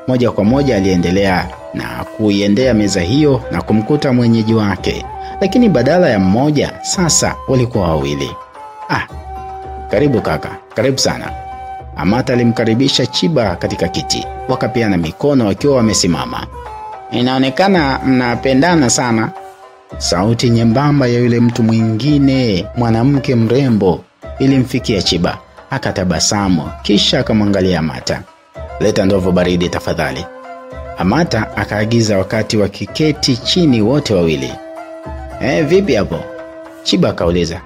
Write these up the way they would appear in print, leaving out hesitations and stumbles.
Moja kwa moja aliendelea na kuiendea meza hiyo na kumkuta mwenyeji wake. Lakini badala ya mmoja, sasa walikuwa wawili. Karibu kaka, karibu sana. Amata alimkaribisha Chiba katika kiti. Wakapeana mikono wakiwa wamesimama. Inaonekana mnapendana sana. Sauti nyembamba ya yule mtu mwingine, mwanamke mrembo, ilimfikia Chiba. Akatabasamu kisha akamwangalia Amata. Leta ndovu baridi tafadhali. Amata akaagiza wakati wakiketi chini wote wawili. Vipi hapo? Chiba akauliza.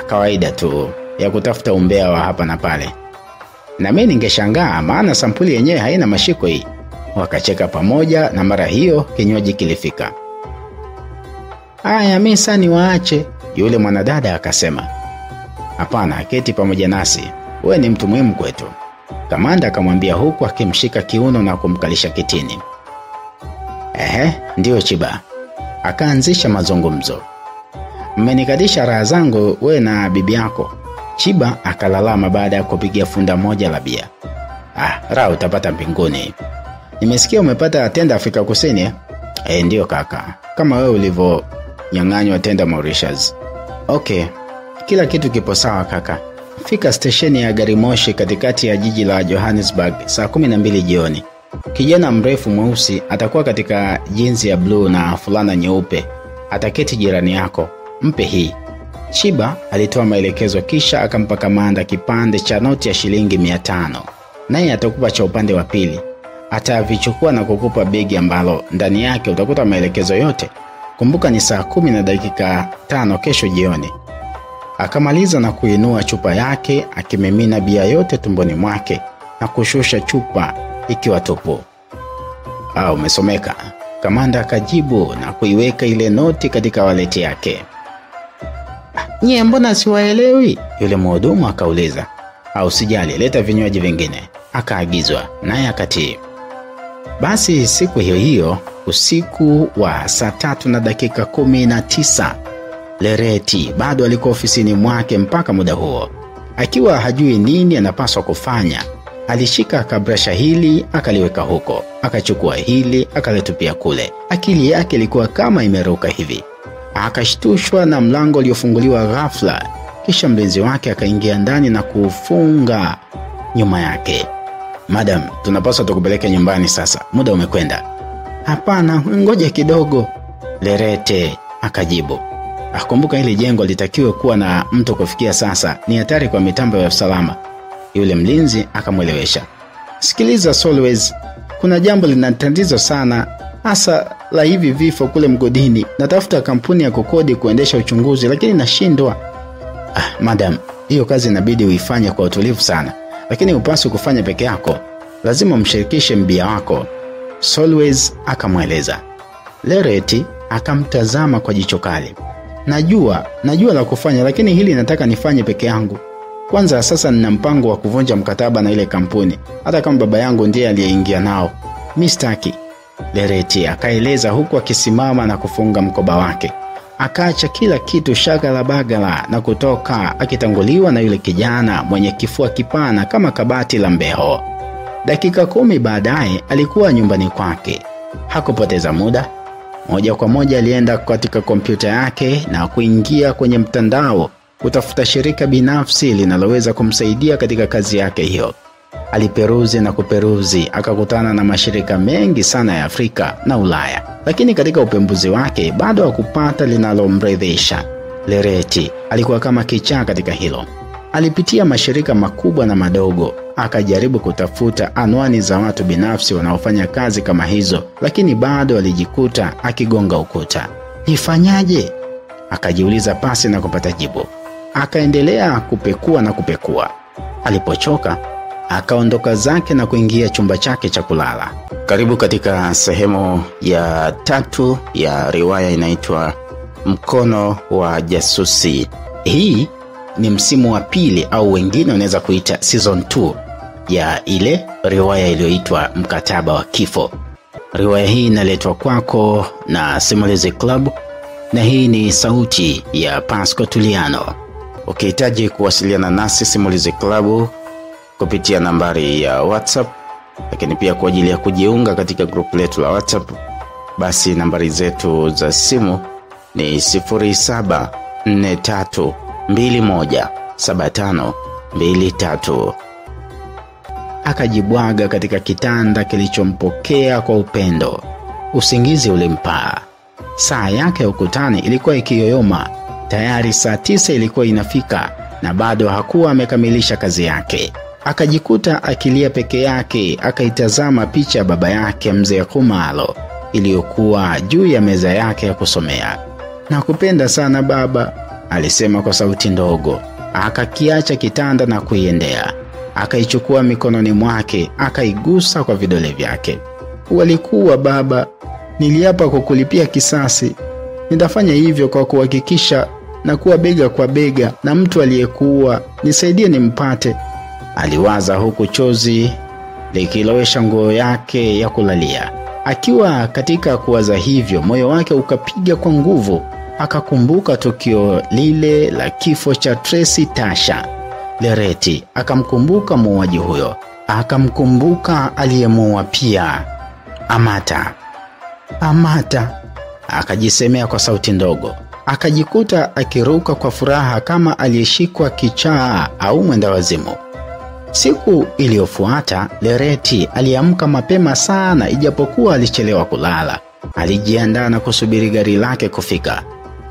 Kawaida tu ya kutafuta umbea wa hapa na pale. Na mimi ningeshangaa maana sampuli yenyewe haina mashiko hii. Wakacheka pamoja na mara hiyo kinywaji kilifika. Mimi sasa niwaache, yule mwanadada akasema. Hapana, keti pamoja nasi. Wewe ni mtu muhimu kwetu. Kamanda akamwambia huku akimshika kiuno na kumkalisha kitini. Ndio Chiba. Akaanzisha mazungumzo. Mmenikadisha raha zangu wewe na bibi yako. Chiba akalalama baada ya kupigia funda moja la bia. Raha utapata mbinguni. Nimesikia umepata tenda Afrika Kusini. Ndio kaka. Kama wewe ulivyo nyang'anywa tenda Mauritius. Okay. Kila kitu kipo sawa kaka. Fika stesheni ya gari moshi katikati ya jiji la Johannesburg saa 12 jioni. Kijana mrefu mweusi atakuwa katika jinsi ya blue na fulana nyeupe. Ataketi jirani yako. Mpe hii. Chiba alitoa maelekezo kisha akampa kamanda kipande cha noti ya shilingi 500. Naye atakupa cha upande wa pili. Atavichukua na kukupa begi ambalo ndani yake utakuta maelekezo yote. Kumbuka ni saa 10 na dakika 5 kesho jioni. Akamaliza na kuinua chupa yake, akimimina bia yote tumboni mwake na kushusha chupa ikiwa tupu. Umesomeka. Kamanda akajibu na kuiweka ile noti katika waleti yake. Nyie mbona siwaelewi? Yule mhudumu akauliza. Usijali, leta vinywaji vingine. Akaagizwa naye akatii. Basi siku hiyo hiyo, usiku wa saa 3 na dakika 19, Lereti bado alikuwa ofisini mwake mpaka muda huo. Akiwa hajui nini anapaswa kufanya, alishika kabrasha hili akaliweka huko, akachukua hili akalitupia kule. Akili yake ilikuwa kama imeruka hivi. Akashtushwa na mlango uliofunguliwa ghafla, kisha mlinzi wake akaingia ndani na kufunga nyuma yake. Madam, tunapaswa tukupeleke nyumbani sasa, muda umekwenda. Hapana, ngoja kidogo, Lerete akajibu. Kumbuka hili jengo litakiwe kuwa na mtu kufikia sasa, ni hatari kwa mitambo ya usalama. Yule mlinzi akamwelewesha. Sikiliza Solways, kuna jambo linatatizo sana, hasa la hivi vifo kule mgodini. Natafuta kampuni ya kukodi kuendesha uchunguzi lakini nashindwa. Madam, hiyo kazi inabidi uifanye kwa utulivu sana, lakini upaswi kufanya peke yako. Lazima umshirikishe mbia wako, Solways akamweleza. Lereti akamtazama kwa jicho kali. Najua la kufanya, lakini hili nataka nifanye peke yangu. Kwanza sasa nina mpango wa kuvunja mkataba na ile kampuni, hata kama baba yangu ndiye aliyeingia nao. Mistaki, Lereti akaeleza huku akisimama na kufunga mkoba wake. Akaacha kila kitu shagala bagala na kutoka akitanguliwa na yule kijana mwenye kifua kipana kama kabati la mbeho. Dakika 10 baadaye alikuwa nyumbani kwake. Hakupoteza muda. Moja kwa moja alienda katika kompyuta yake na kuingia kwenye mtandao kutafuta shirika binafsi linaloweza kumsaidia katika kazi yake hiyo. Aliperuzi na kuperuzi, akakutana na mashirika mengi sana ya Afrika na Ulaya, lakini katika upembuzi wake bado hakupata linalomridhisha. Lereti alikuwa kama kichaa katika hilo. Alipitia mashirika makubwa na madogo, akajaribu kutafuta anwani za watu binafsi wanaofanya kazi kama hizo, lakini bado alijikuta akigonga ukuta. Nifanyaje? Akajiuliza pasi na kupata jibu. Akaendelea kupekua na kupekua. Alipochoka, akaondoka zake na kuingia chumba chake cha kulala. Karibu katika sehemu ya 3 ya riwaya inaitwa Mkono wa Jasusi. Hii ni msimu wa 2 au wengine wanaweza kuita season 2 ya ile riwaya iliyoitwa Mkataba wa Kifo. Riwaya hii inaletwa kwako na Simulizi Club na hii ni sauti ya Pasco Tuliano. Ukihitaji kuwasiliana nasi Simulizi Club kupitia nambari ya WhatsApp Lakini pia kwa ajili ya kujiunga katika grupu letu la WhatsApp, basi nambari zetu za simu ni 0743217523. Akajibwaga katika kitanda kilichompokea kwa upendo. Usingizi ulimpaa. Saa yake ukutani ilikuwa ikiyoyoma. Tayari saa 9 ilikuwa inafika na bado hakuwa amekamilisha kazi yake. Akajikuta akilia peke yake, akaitazama picha ya baba yake mzee Khumalo iliyokuwa juu ya meza yake ya kusomea. "Nakupenda sana baba," alisema kwa sauti ndogo. Akakiacha kitanda na kuiendea. Akaichukua mikononi mwake, akaigusa kwa vidole vyake. "Walikuwa baba, niliapa kukulipia kisasi. Nitafanya hivyo kwa kuhakikisha na kuwa bega kwa bega na mtu aliyekuwa. Nisaidie nimpate," aliwaza huku chozi likilowesha nguo yake ya kulalia. Akiwa katika kuwaza hivyo, moyo wake ukapiga kwa nguvu. Akakumbuka tukio lile la kifo cha Tracy Tasha. Lereti akamkumbuka muuaji huyo, akamkumbuka aliyemuua pia. Amata, akajisemea kwa sauti ndogo. Akajikuta akiruka kwa furaha kama aliyeshikwa kichaa au mwenda wazimu. Siku iliyofuata, Lereti aliamka mapema sana, ijapokuwa alichelewa kulala. Alijiandaa na kusubiri gari lake kufika.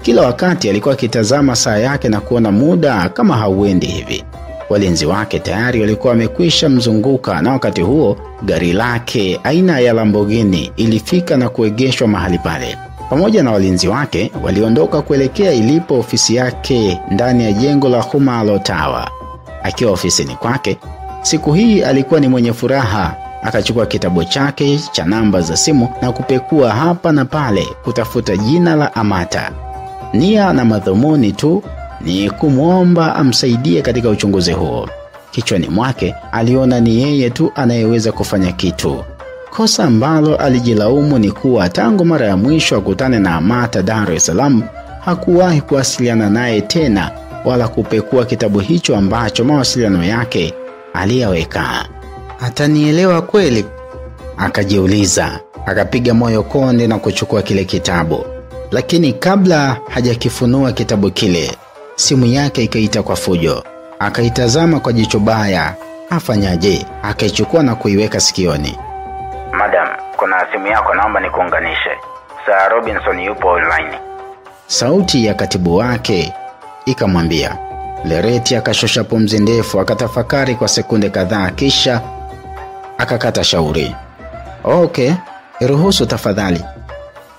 Kila wakati alikuwa akitazama saa yake na kuona muda kama hauendi hivi. Walinzi wake tayari walikuwa wamekwisha mzunguka, na wakati huo gari lake aina ya Lamborghini ilifika na kuegeshwa mahali pale. Pamoja na walinzi wake waliondoka kuelekea ilipo ofisi yake ndani ya jengo la Khumalo Tower. Akiwa ofisini kwake, siku hii alikuwa ni mwenye furaha. Akachukua kitabu chake cha namba za simu na kupekua hapa na pale kutafuta jina la Amata. Nia na madhumuni tu ni kumwomba amsaidie katika uchunguzi huo. Kichwani mwake aliona ni yeye tu anayeweza kufanya kitu. Kosa ambalo alijilaumu ni kuwa tangu mara ya mwisho akutane na Amata Dar es Salaam hakuwahi kuwasiliana naye tena wala kupekua kitabu hicho ambacho mawasiliano yake aliyaweka. "Atanielewa kweli?" akajiuliza. Akapiga moyo konde na kuchukua kile kitabu. Lakini kabla hajakifunua kitabu kile, simu yake ikaita kwa fujo. Akaitazama kwa jicho baya. Afanyaje? Akaichukua na kuiweka sikioni. "Madam, kuna simu yako, naomba nikuunganishe. Sir Robinson yupo online." Sauti ya katibu wake ikamwambia. Lereti akashosha pumzi ndefu, akatafakari kwa sekunde kadhaa, kisha akakata shauri. "Okay, ruhusu tafadhali."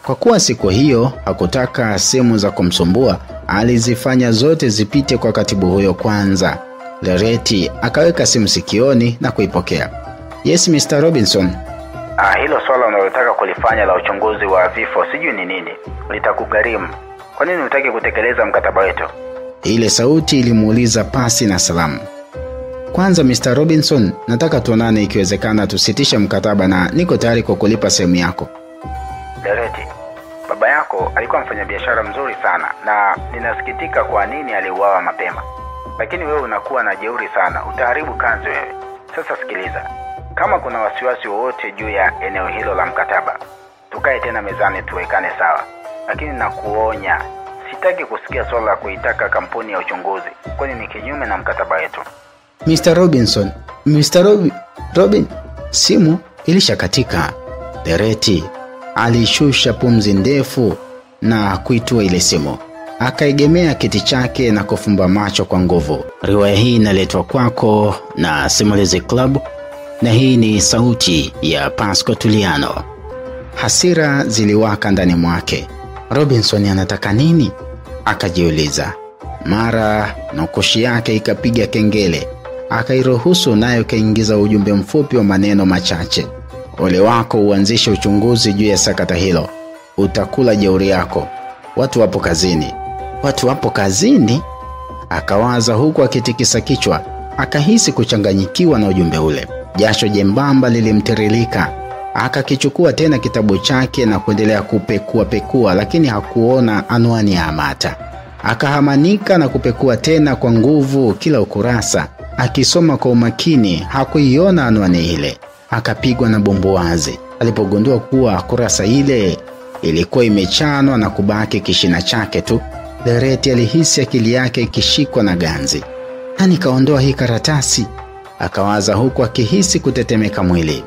Kwa kuwa siku hiyo hakutaka simu za kumsumbua, alizifanya zote zipite kwa katibu huyo kwanza. Lereti akaweka simu sikioni na kuipokea. "Yes, Mr. Robinson." Hilo swala unalotaka kulifanya la uchunguzi wa vifo sijui ni nini, litakugharimu. Kwa nini hutaki kutekeleza mkataba wetu?" Ile sauti ilimuuliza pasi na salamu. "Kwanza Mr. Robinson, nataka tuonane, ikiwezekana tusitishe mkataba na niko tayari kwa kulipa sehemu yako." "Lereti, baba yako alikuwa mfanyabiashara mzuri sana na ninasikitika kwa nini aliuawa mapema. Lakini wewe unakuwa na jeuri sana, utaharibu kazi wewe. Sasa sikiliza, kama kuna wasiwasi wowote juu ya eneo hilo la mkataba, tukae tena mezani tuwekane sawa. Lakini nakuonya, sitaki kusikia swala la kuitaka kampuni ya uchunguzi, kwani ni kinyume na mkataba wetu." "Mr. Robinson, Mr. Robin." Simu ilishakatika. Lereti alishusha pumzi ndefu na kuitua ile simu. Akaegemea kiti chake na kufumba macho kwa nguvu. Riwaya hii inaletwa kwako na Simulizi Club, na hii ni sauti ya Pasco Tuliano. Hasira ziliwaka ndani mwake. Robinson anataka nini? Akajiuliza. Mara nokoshi yake ikapiga kengele. Akairuhusu nayo kaingiza ujumbe mfupi wa maneno machache. "Ole wako uanzishe uchunguzi juu ya sakata hilo. Utakula jeuri yako. Watu wapo kazini." "Watu wapo kazini?" Akawaza huku akitikisa kichwa. Akahisi kuchanganyikiwa na ujumbe ule. Jasho jembamba lilimtiririka. Akakichukua tena kitabu chake na kuendelea kupekua, lakini hakuona anwani ya Amata. Akahamanika na kupekua tena kwa nguvu kila ukurasa. Akisoma kwa umakini, hakuiona anwani ile. akapigwa na bumbuazi alipogundua kuwa kurasa ile ilikuwa imechanwa na kubaki kishina chake tu. Lereti alihisi akili yake ikishikwa na ganzi. Nikaondoa hii karatasi, akawaza huku akihisi kutetemeka mwili.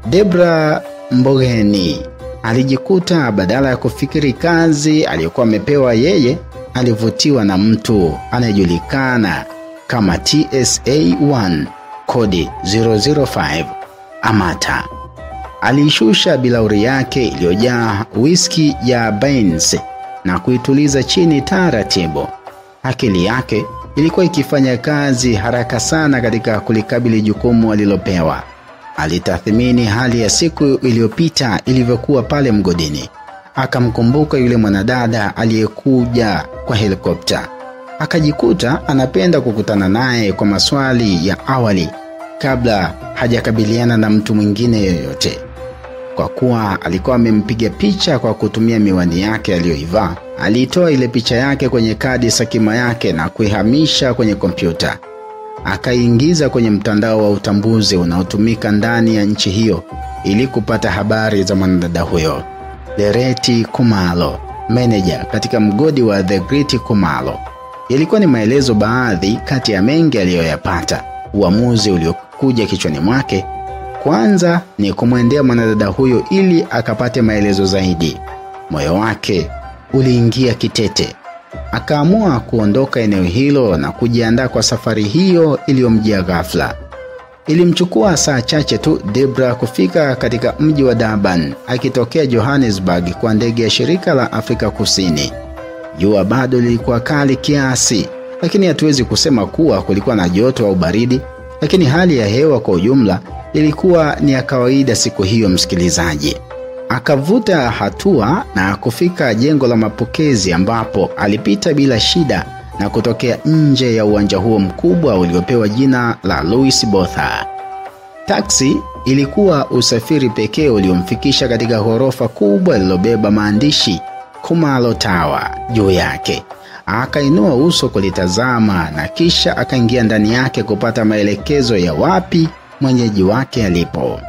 Debra Mbogeni alijikuta badala ya kufikiri kazi aliyokuwa amepewa yeye, alivutiwa na mtu anayejulikana kama TSA-1 kodi 005 Amata. Alishusha bilauri yake iliyojaa whisky ya Baines na kuituliza chini taratibu. Akili yake ilikuwa ikifanya kazi haraka sana katika kulikabili jukumu alilopewa. Alitathmini hali ya siku iliyopita ilivyokuwa pale mgodini. Akamkumbuka yule mwanadada aliyekuja kwa helikopta. Akajikuta anapenda kukutana naye kwa maswali ya awali kabla hajakabiliana na mtu mwingine yoyote. Kwa kuwa alikuwa amempiga picha kwa kutumia miwani yake aliyoivaa, alitoa ile picha yake kwenye kadi sakima yake na kuihamisha kwenye kompyuta. Akaingiza kwenye mtandao wa utambuzi unaotumika ndani ya nchi hiyo ili kupata habari za mwanadada huyo. Lereti Kumalo, manager katika mgodi wa The Great Kumalo. Ilikuwa ni maelezo baadhi kati ya mengi aliyoyapata. Uamuzi uliokuja kichwani mwake kwanza ni kumwendea mwanadada huyo ili akapate maelezo zaidi. Moyo wake uliingia kitete. Akaamua kuondoka eneo hilo na kujiandaa kwa safari hiyo iliyomjia ghafla. Ilimchukua saa chache tu Debra kufika katika mji wa Durban akitokea Johannesburg kwa ndege ya shirika la Afrika Kusini. Jua bado lilikuwa kali kiasi, lakini hatuwezi kusema kuwa kulikuwa na joto au baridi, lakini hali ya hewa kwa ujumla ilikuwa ni ya kawaida siku hiyo msikilizaji. Akavuta hatua na kufika jengo la mapokezi ambapo alipita bila shida na kutokea nje ya uwanja huo mkubwa uliopewa jina la Louis Botha. Taksi ilikuwa usafiri pekee uliomfikisha katika ghorofa kubwa lililobeba maandishi Kumalo Tower juu yake. Akainua uso kulitazama na kisha akaingia ndani yake kupata maelekezo ya wapi mwenyeji wake alipo.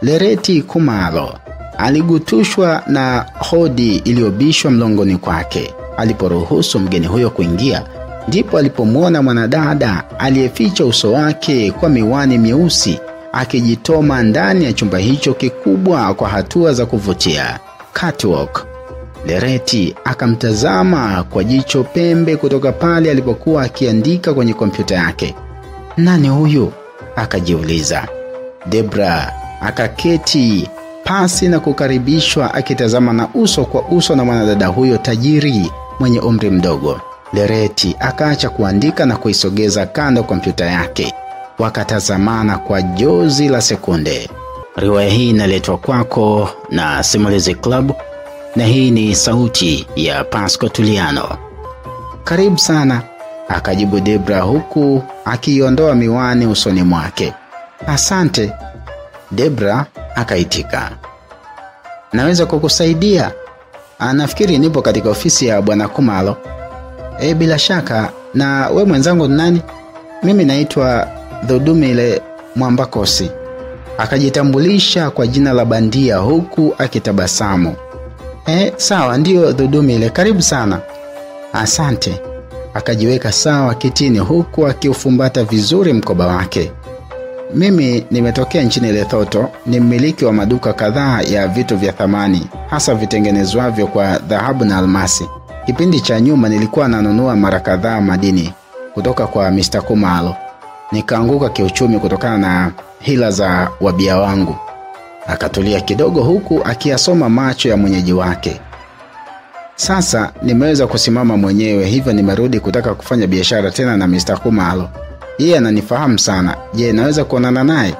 Lereti Kumalo aligutushwa na hodi iliyobishwa mlangoni kwake. Aliporuhusu mgeni huyo kuingia, ndipo alipomwona mwanadada aliyeficha uso wake kwa miwani mieusi akijitoma ndani ya chumba hicho kikubwa kwa hatua za kuvutia, catwalk. Lereti akamtazama kwa jicho pembe kutoka pale alipokuwa akiandika kwenye kompyuta yake. Nani huyu? Akajiuliza. Debra akaketi pasi na kukaribishwa akitazama na uso kwa uso na mwanadada huyo tajiri mwenye umri mdogo. Lereti akaacha kuandika na kuisogeza kando kompyuta yake. Wakatazamana kwa jozi la sekunde. Riwaya hii inaletwa kwako na Simulizi Club na hii ni sauti ya Pasco Tuliano. Karibu sana, akajibu Debra huku akiondoa miwani usoni mwake. Asante, Debra akaitika. Naweza kukusaidia? Nafikiri nipo katika ofisi ya Bwana Kumalo. Bila shaka. Na we mwenzangu nani? Mimi naitwa Dhodumile Mwambakosi. Akajitambulisha kwa jina la bandia huku akitabasamu. Sawa, ndio Dhodumile, karibu sana. Asante. Akajiweka sawa kitini huku akiufumbata vizuri mkoba wake. Mimi nimetokea nchini Lesotho, ni mmiliki wa maduka kadhaa ya vitu vya thamani, hasa vitengenezwavyo kwa dhahabu na almasi. Kipindi cha nyuma nilikuwa nanunua mara kadhaa madini kutoka kwa Mr. Kumalo. Nikaanguka kiuchumi kutokana na hila za wabia wangu. Akatulia kidogo huku akiyasoma macho ya mwenyeji wake. Sasa nimeweza kusimama mwenyewe, hivyo nimerudi kutaka kufanya biashara tena na Mr. Kumalo. Yeye ananifahamu sana. Je, naweza kuonana naye?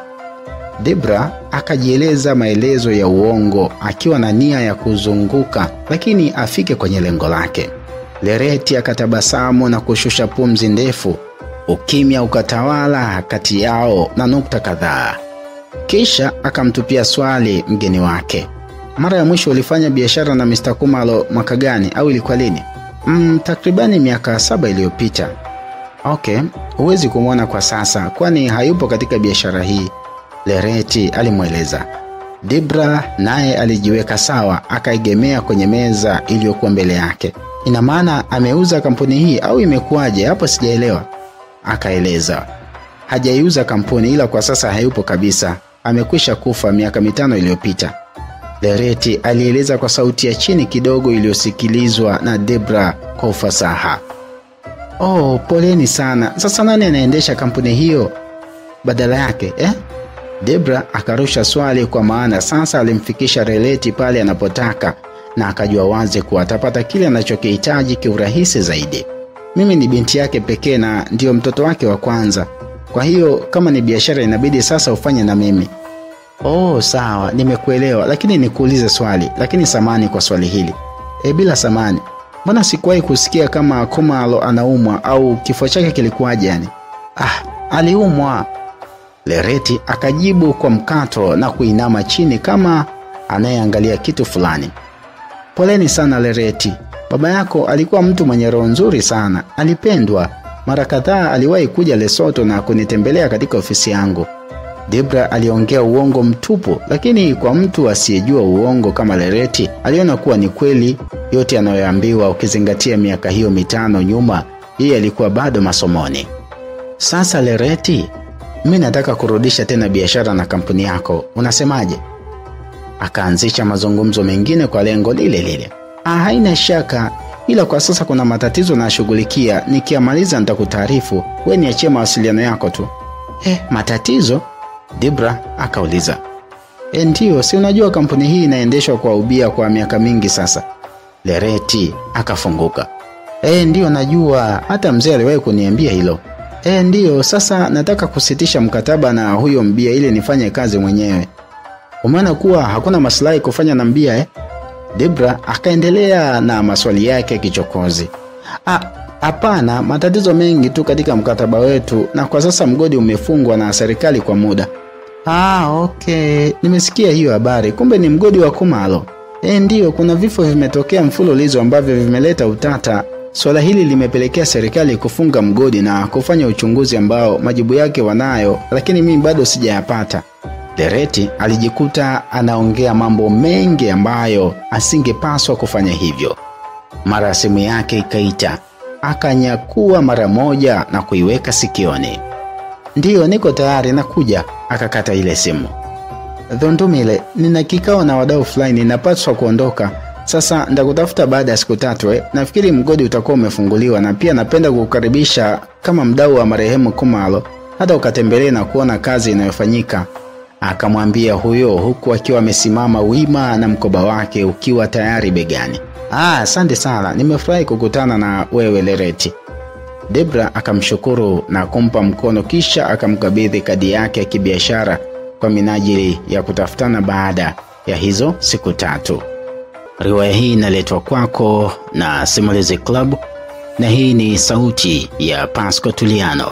Debra akajieleza maelezo ya uongo akiwa na nia ya kuzunguka lakini afike kwenye lengo lake. Lereti akatabasamu na kushusha pumzi ndefu. Ukimya ukatawala kati yao na nukta kadhaa. Kisha akamtupia swali mgeni wake. Mara ya mwisho ulifanya biashara na Mr. Kumalo mwaka gani au ilikuwa lini? Takribani miaka 7 iliyopita. Okay, huwezi kumwona kwa sasa kwani hayupo katika biashara hii. Lereti alimweleza. Debra naye alijiweka sawa, akaegemea kwenye meza iliyokuwa mbele yake. Ina maana ameuza kampuni hii au imekuwaje? Hapo sijaelewa. Akaeleza. Hajaiuza kampuni, ila kwa sasa hayupo kabisa. Amekwisha kufa miaka 5 iliyopita. Lereti alieleza kwa sauti ya chini kidogo iliyosikilizwa na Debra kwa ufasaha. Oh, poleni sana. Sasa nani anaendesha kampuni hiyo badala yake, Debra akarusha swali, kwa maana sasa alimfikisha Lereti pale anapotaka na akajua wazi kuwa atapata kile anachokihitaji kiurahisi zaidi. Mimi ni binti yake pekee na ndio mtoto wake wa kwanza. Kwa hiyo kama ni biashara inabidi sasa ufanye na mimi. Oh, sawa, nimekuelewa, lakini nikuulize swali, lakini samani kwa swali hili. Bila samani. Mbona sikuwahi kusikia kama Khumalo anaumwa au kifo chake kilikuwaje yani? Aliumwa. Lereti akajibu kwa mkato na kuinama chini kama anayeangalia kitu fulani. Poleni sana Lereti. Baba yako alikuwa mtu mwenye roho nzuri sana. Alipendwa. Mara kadhaa aliwahi kuja Lesotho na kunitembelea katika ofisi yangu. Debra aliongea uongo mtupu, lakini kwa mtu asiyejua uongo kama Lereti, aliona kuwa ni kweli yote anayoambiwa, ukizingatia miaka hiyo 5 nyuma yeye alikuwa bado masomoni. Sasa Lereti, mimi nataka kurudisha tena biashara na kampuni yako. Unasemaje? Akaanzisha mazungumzo mengine kwa lengo lile lile. Haina shaka, ila kwa sasa kuna matatizo na shughulikia. Nikiamaliza nitakutaarifu. Wewe niachie mawasiliano yako tu. Matatizo? Debra akauliza. Ndio, si unajua kampuni hii inaendeshwa kwa ubia kwa miaka mingi sasa. Lereti akafunguka. Ndio najua, hata mzee aliwahi kuniambia hilo. Ndio, sasa nataka kusitisha mkataba na huyo mbia ili nifanye kazi mwenyewe. Umeona kuwa hakuna maslahi kufanya na mbia Debra akaendelea na maswali yake kichokozi. Hapana, matatizo mengi tu katika mkataba wetu na kwa sasa mgodi umefungwa na serikali kwa muda. Okay, nimesikia hiyo habari. Kumbe ni mgodi wa Khumalo. Ndio, kuna vifo vimetokea mfululizo ambavyo vimeleta utata. Swala hili limepelekea serikali kufunga mgodi na kufanya uchunguzi ambao majibu yake wanayo, lakini mimi bado sijayapata. Lereti alijikuta anaongea mambo mengi ambayo asingepaswa kufanya hivyo. Mara simu yake ikaita. Akanyakua mara moja na kuiweka sikioni. Ndio, niko tayari, nakuja. Akakata ile simu. Dhondumile, nina kikao na wadau fulani, napaswa kuondoka. Sasa ndakutafuta baada ya siku 3. Nafikiri mgodi utakuwa umefunguliwa na pia napenda kukukaribisha kama mdau wa marehemu Khumalo, hata ukatembelee na kuona kazi inayofanyika. Akamwambia huyo huku akiwa amesimama wima na mkoba wake ukiwa tayari begani. Asante sana, nimefurahi kukutana na wewe Lereti. Debra akamshukuru na kumpa mkono, kisha akamkabidhi kadi yake ya kibiashara kwa minajili ya kutafutana baada ya hizo siku 3. Riwaya hii inaletwa kwako na Simulizi Club na hii ni sauti ya Pasco Tuliano.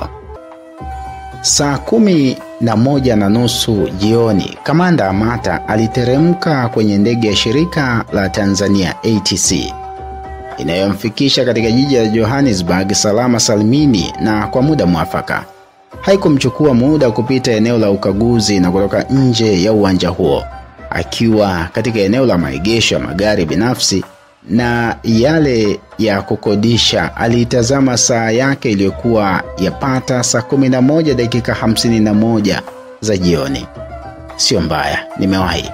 Saa 11:30 jioni, Kamanda Amata aliteremka kwenye ndege ya shirika la Tanzania ATC inayomfikisha katika jiji la Johannesburg salama salmini na kwa muda mwafaka. Haikumchukua muda kupita eneo la ukaguzi na kutoka nje ya uwanja huo. Akiwa katika eneo la maegesho ya magari binafsi na yale ya kukodisha, alitazama saa yake iliyokuwa yapata saa 11:51 za jioni. Sio mbaya, nimewahi,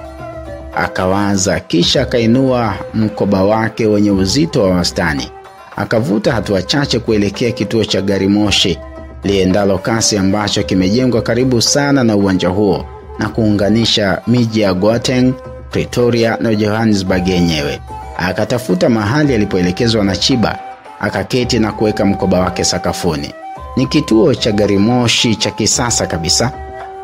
akawaza, kisha akainua mkoba wake wenye uzito wa wastani. Akavuta hatua chache kuelekea kituo cha gari moshi liendalo kasi ambacho kimejengwa karibu sana na uwanja huo na kuunganisha miji ya Gauteng, Pretoria na Johannesburg yenyewe. Akatafuta mahali alipoelekezwa na Chiba, akaketi na kuweka mkoba wake sakafuni. Ni kituo cha gari moshi cha kisasa kabisa.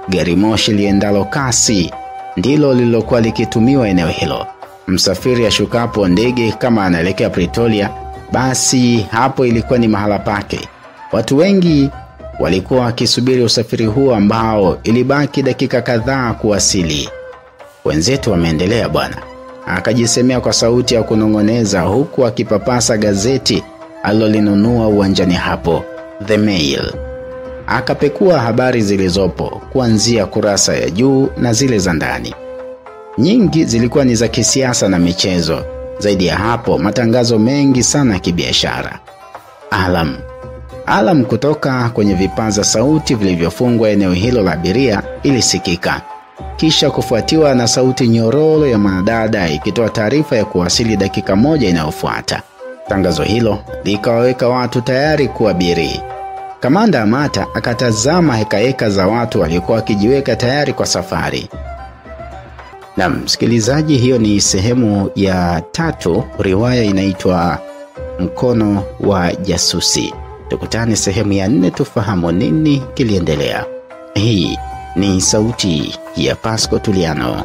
Gari moshi liendalo kasi ndilo lililokuwa likitumiwa eneo hilo. Msafiri ashukapo ndege kama anaelekea Pretoria, basi hapo ilikuwa ni mahala pake. Watu wengi walikuwa wakisubiri usafiri huo ambao ilibaki dakika kadhaa kuwasili. Wenzetu wameendelea bwana, akajisemea kwa sauti ya kunongoneza huku akipapasa gazeti alilolinunua uwanjani hapo, The Mail. Akapekua habari zilizopo kuanzia kurasa ya juu na zile za ndani. Nyingi zilikuwa ni za kisiasa na michezo. Zaidi ya hapo, matangazo mengi sana ya kibiashara. Alam kutoka kwenye vipaza sauti vilivyofungwa eneo hilo la abiria ilisikika. Kisha kufuatiwa na sauti nyororo ya mwanadada ikitoa taarifa ya kuwasili dakika moja inayofuata. Tangazo hilo likawaweka watu tayari kuabiri. Kamanda Amata akatazama hekaheka za watu waliokuwa wakijiweka tayari kwa safari. Na msikilizaji, hiyo ni sehemu ya 3. Riwaya inaitwa Mkono wa Jasusi. Tukutane sehemu ya 4 tufahamu nini kiliendelea. Hii ni sauti ya Pasco Tuliano.